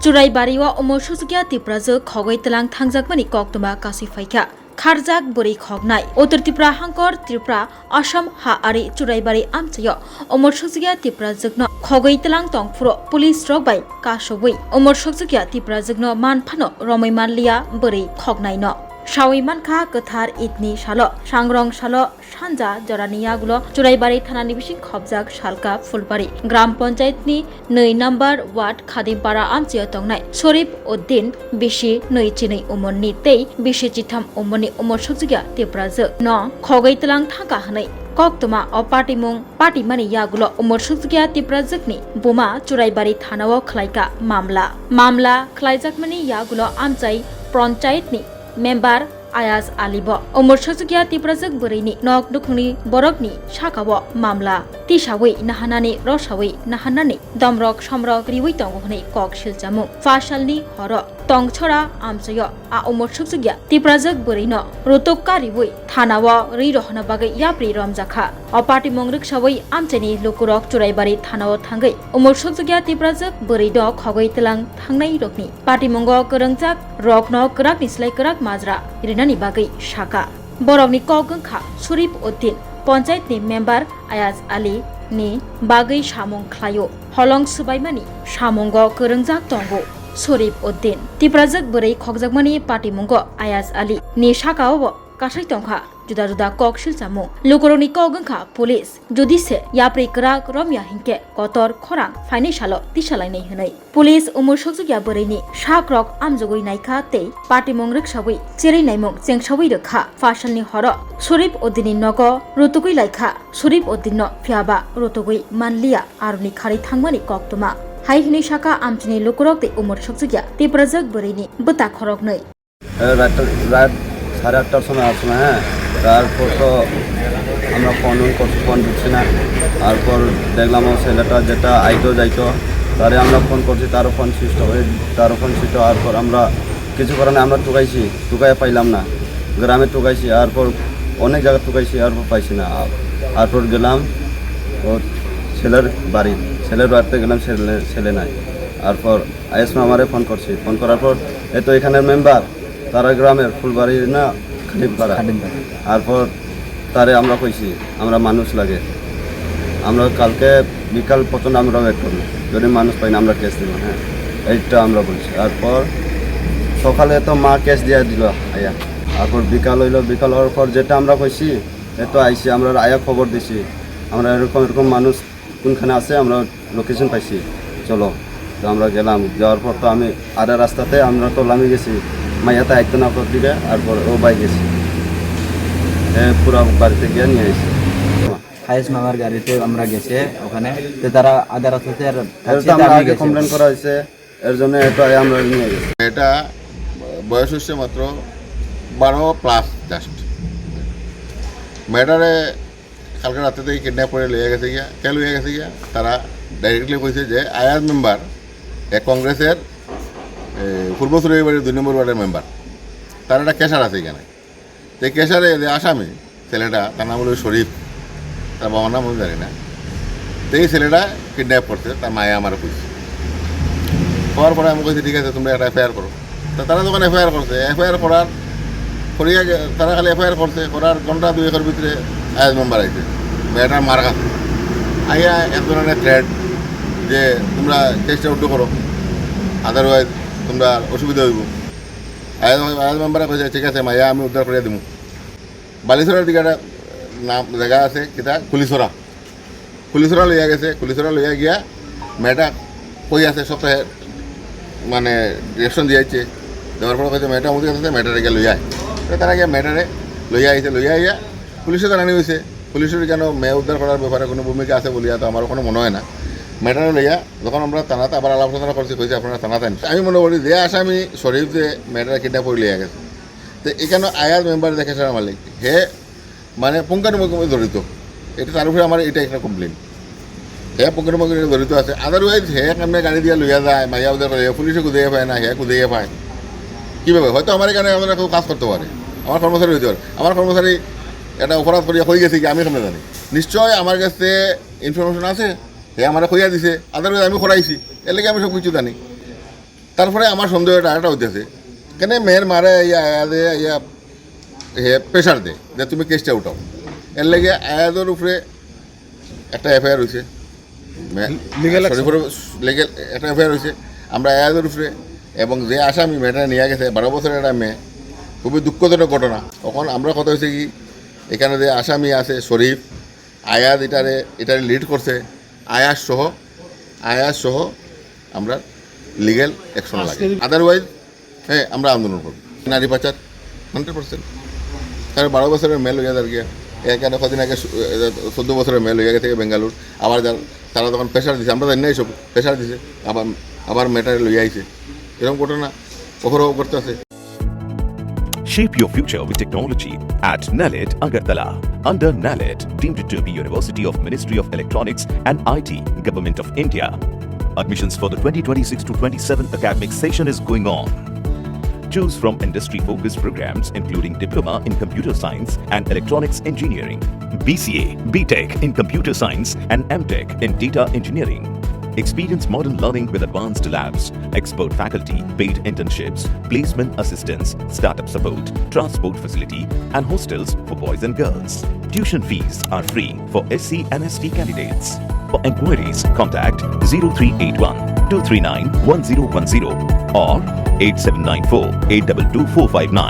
Churaibariwa Omoshukia Tiprazo Kogoi Telang Tangjakmani Koktuma Kasifaika Kharjak Buri Khognai Uttar Tripura Hangkor Tripura Assam Ha Ari Churaibari Amchayo Omoshukia Tiprazakno Kogoi Telang Tongfuro Police Rock by Kashobui Omoshukia Tiprazakno Manphano Romai Manlia Buri Khognai no Shawi Manka Kathar Itni Shalo Shangrong Shalo Shanja Joraniagulo Churaibari Thanani Bishing Khobjak Shalka Fulbari Gram Panchayatni Nei number Ward Khadimpara Amchio Tongnai Sorip Uddin Bishi Nei Chini Umonni Tei Bishi Chitam Umoni Umor Shokjiga Tiprazo No Khogai Telang Thangka Hanai Koktuma o Party Mani Yagulo Umor Shokjiga Tiprazakni Buma Churaibari Thanawo Khlaika Mamla Khlaijakmani Yagulo Amchai Panchayatni Member Ayaz Alibo Umur Shokjiga Tiprazak Burini Nok Dukuni Borokni Shakawo Mamla Tishawi Nahanani Roshawi Nahanani Domrok Shamrok Riwi Tonghoni Kok Shiljamu Fashalni Horo Tongchora Amsayo A Umur Shokjiga Tiprazak Burino Rutokka Riwi Thanawo Rirohna Bagai Yapri Romjakha O Party Mongrik Shawi Amchani Lukurok Churaibari Thanawo Thangai Umur Shokjiga Tiprazak Burido Khogoi Telang Thangnai Rokni Party Mongo Kerengjak Rokno Kerak Nislai Kerak Majra Nani bagai Shaka Borokni Kogengkha Surip Uddin Panchayat ni Member Ayaz Ali ni bagai Shamong Khlayo Holong Subaimani Shamongo Kerengjak Tongo Surip Uddin Tiprazak Burai Khokjakmani Party Mongo Ayaz Ali ni Shakawo Kasai Tongkha Juda Kok Shiljamu Lukoroni Kogengkha Police Judise Yapri Kerak Romya Hingke Kotor Khorang Financial Tisalainai Hanai Police Umur Shokjiga Buraini Shakrok Amjogoi Naikha Tei Party Mongrik Shawi Cheri Naimong Chengshawi Rekha Fashalni Horo Surip Uddini Nogo Rutugoi Laikha Surip Uddinno Phiaba Rutugoi Manlia Aruni Khari Thangmani Koktuma Hai Hini Shaka Amchini Lukurok Te Umur Shokjiga Tiprazak Buraini Buta Khorok Nei রাত 8:30টার সময় আসলো হ্যাঁ তারপর তো আমরা phone দিচ্ছি না তারপর দেখলাম ও ছেলেটা যেটা আইতো যাইতো তারে আমরা ফোন করছি তারও ফোন সুইচ হয়ে তারও ফোন সুইচ তারপর আমরা কিছু কারণে আমরা টুকাইয়া পাইলাম না গ্রামে টুকাইছি তারপর অনেক জায়গা টুকাইছি তারপর পাইছি না তারপর গেলাম ও ছেলের বাড়িতে গেলাম ছেলে নাই তারপর আইসমা আমারে ফোন করছি ফোন করার পর এই তো এখানের মেম্বার তারা গ্রামের ফুলবাড়ি না খাদিমপাড়া তারপর তারে আমরা কইছি আমরা মানুষ লাগে আমরা কালকে বিকাল পর্যন্ত আমরা ওয়েট করবো যদি মানুষ পাই না আমরা কেস দিব হ্যাঁ এইটা আমরা বলছি তারপর সকালে তো মা কেস দিয়ে দিল আয়া তারপর বিকাল হওয়ার পর যেটা আমরা কইছি এতো আইসি আমরা আয়া খবর দিছি আমরা এরকম মানুষ কোনখানে আছে আমরা লোকেশন পাইছি চলো তো আমরা গেলাম যাওয়ার পর তো আমি আধা রাস্তাতে আমরা তো লামি গেছি মাইয়াতে আইতো না দিকে তারপর ও বাই গেছি পুরো বাড়িতে গিয়ে নিয়ে আসি হাইস মামার গাড়িতে আমরা গেছে ওখানে তো তারা আধা রাস্তাতে আগে কমপ্লেন করা হয়েছে এর জন্য এটা আমরা নিয়ে গেছি এটা বয়স হচ্ছে মাত্র 12+ জাস্ট মেয়েটারে কালকে রাতে থেকে কিডন্যাপ করে লইয়া গেছে গিয়া তারা ডাইরেক্টলি কইছে যে আয়াজ মেম্বার কংগ্রেসের পূর্ব চুরাইবাড়ির 2 নম্বর ওয়ার্ডের মেম্বার তার একটা কেশার আছে এখানে তো কেশারে যে আসামি ছেলেটা তার নাম হলো শরীফ তার বাবার নাম আমি জানি না তো এই ছেলেটা কিডন্যাপ করছে তার মায়ে আমার কইছে হওয়ার পরে আমি কইছি ঠিক আছে তোমরা একটা এফআইআর করো তো তারা যখন এফআইআর করছে এফআইআর করিয়া তারা খালি এফআইআর করছে করার ঘন্টা 2-1 ভিতরে আয়াজ মেম্বার আইছে মেয়েটার মার কাছে আইয়া এক ধরনের থ্রেট যে তোমরা কেসটা উল্টো করো আদারওয়াইজ তোমরা অসুবিধা হইব আয়াজ মেম্বারে কইছে ঠিক আছে মাইয়া আমি উদ্ধার করিয়া দিব বালিছড়ার দিকে একটা নাম জায়গা আছে কিতা কুলিছড়া লইয়া গেছে কুলিছড়া লইয়া গিয়া মেয়েটা কই আছে সপ্তাহে মানে ডিরেকশন দিয়েছে দেওয়ার পর কইছে মেয়েটা আমাদের কাছে মেয়েটারে গিয়ে লইয়া তো তারা গিয়া মেয়েটারে লইয়া আইয়া পুলিশে জানানি হয়েছে পুলিশের কেন মেয়ে উদ্ধার করার ব্যাপারে কোনো ভূমিকা আছে বলিয়া তো আমার কোনো মনে হয় না মেয়েটারে লইয়া যখন আমরা থানাতে আবার আলোচনা করছি কইছে আপনারা থানাতে আমি মনে করি যে আসামি শরীফ যে মেয়েটারে কিডন্যাপ করে লইয়া গেছে তো এখানে আয়াজ মেম্বার দেখে সারা মালিক হে মানে পুঙ্খানুপুঙ্খভাবে জড়িত এটা তার উপরে আমার এটা একটা কমপ্লেন হে পুঙ্খানুপুঙ্খভাবে জড়িত আছে আদারওয়াইজ হে কেমনে গাড়ি দিয়া লইয়া যায় মাইয়া উদ্ধার করে পুলিশে কুদিয়ে পায় না হে কুদিয়ে পায় কীভাবে হয়তো আমার এখানে আমরা কেউ কাজ করতে পারে আমার কর্মচারী হইতে পারে আমার কর্মচারী এটা অপরাধ করিয়া হয়ে গেছে কি আমি কেমনে জানি নিশ্চয় আমার কাছে ইনফরমেশন আছে হে আমার কইয়া দিছে আদারওয়াইজ আমি করাইছি এর লেগে আমি সব কিছু জানি তারপরে আমার সন্দেহটা আরেকটা হইতেছে কেন মেয়ের মারে ইয়া প্রেশার দে যে তুমি কেসটা উঠাও এর লেগে আয়াদের উপরে একটা এফআইআর হয়েছে লিগেল একটা এফআইআর হয়েছে আমরা আয়াদের উপরে এবং যে আসামি মেয়েটা নিয়ে গেছে 12 বছরের একটা মেয়ে খুবই দুঃখজনক ঘটনা। তখন আমরা কথা হয়েছে কি এখানে যে আসামি আছে শরীফ আয়াজ এটারে লিড করছে আয়াজ সহ আমরা লিগেল অ্যাকশন লাগে, আদারওয়াইজ হ্যাঁ আমরা আন্দোলন করব। নারী পাচার 100%, তার 12 বছরের মেল হইয়া যার গিয়া এখানে কদিন আগে 14 বছরের মেল হইয়া গেছে বেঙ্গালুর, আবার তারা তখন প্রেশার দিছে, আমরা জানি না এইসব প্রেশার দিছে, আবার ম্যাটারে লইয়া আইছে, এরকম ঘটনা অহরহ করতে আছে। Shape your future with technology at NALED Agartala. Under NALED, deemed to be University of Ministry of Electronics and IT, Government of India. Admissions for the 2026 to 27 academic session is going on. Choose from industry-focused programs including Diploma in Computer Science and Electronics Engineering, BCA, BTech in Computer Science and MTech in Data Engineering. Experience modern learning with advanced labs, expert faculty, paid internships, placement assistance, startup support, transport facility, and hostels for boys and girls. Tuition fees are free for SC and ST candidates. For enquiries, contact 0381 239 1010 or 8794 822 459.